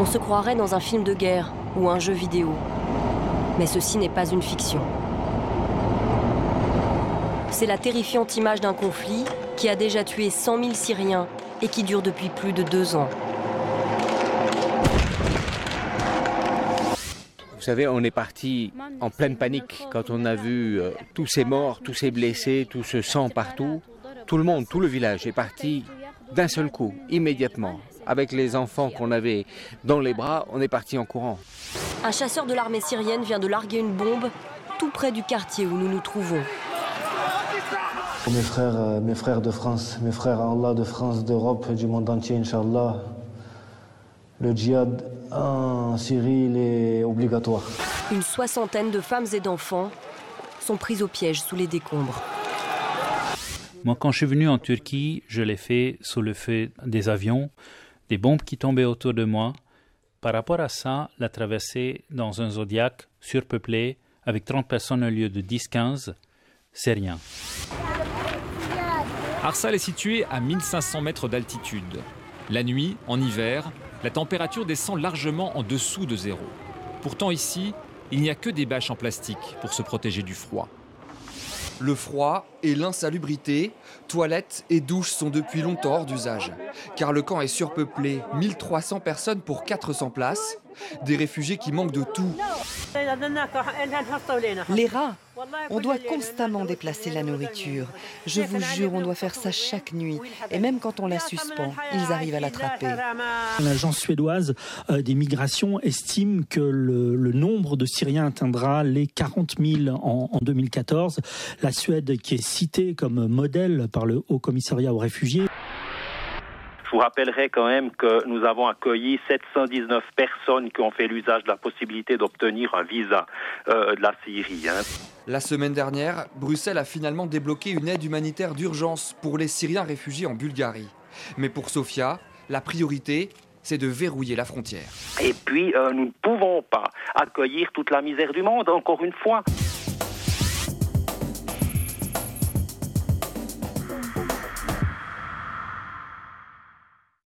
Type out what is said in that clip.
On se croirait dans un film de guerre ou un jeu vidéo. Mais ceci n'est pas une fiction. C'est la terrifiante image d'un conflit qui a déjà tué 100 000 Syriens et qui dure depuis plus de 2 ans. Vous savez, on est parti en pleine panique quand on a vu tous ces morts, tous ces blessés, tout ce sang partout. Tout le monde, tout le village est parti d'un seul coup, immédiatement. Avec les enfants qu'on avait dans les bras, on est parti en courant. Un chasseur de l'armée syrienne vient de larguer une bombe tout près du quartier où nous nous trouvons. Mes frères de France, mes frères à Allah de France, d'Europe, du monde entier, Inch'Allah. Le djihad en Syrie, il est obligatoire. Une soixantaine de femmes et d'enfants sont pris au piège sous les décombres. Moi, quand je suis venu en Turquie, je l'ai fait sous le feu des avions, des bombes qui tombaient autour de moi. Par rapport à ça, la traversée dans un Zodiac surpeuplé, avec 30 personnes au lieu de 10-15, c'est rien. Arsal est situé à 1500 mètres d'altitude. La nuit, en hiver, la température descend largement en dessous de zéro. Pourtant ici, il n'y a que des bâches en plastique pour se protéger du froid. Le froid et l'insalubrité, toilettes et douches sont depuis longtemps hors d'usage. Car le camp est surpeuplé, 1300 personnes pour 400 places. Des réfugiés qui manquent de tout. Les rats, on doit constamment déplacer la nourriture. Je vous jure, on doit faire ça chaque nuit. Et même quand on la suspend, ils arrivent à l'attraper. L'agence suédoise des migrations estime que le nombre de Syriens atteindra les 40 000 en 2014. La Suède, qui est citée comme modèle par le Haut Commissariat aux réfugiés. Je vous rappellerai quand même que nous avons accueilli 719 personnes qui ont fait l'usage de la possibilité d'obtenir un visa de la Syrie. La semaine dernière, Bruxelles a finalement débloqué une aide humanitaire d'urgence pour les Syriens réfugiés en Bulgarie. Mais pour Sofia, la priorité, c'est de verrouiller la frontière. Et puis, nous ne pouvons pas accueillir toute la misère du monde, encore une fois.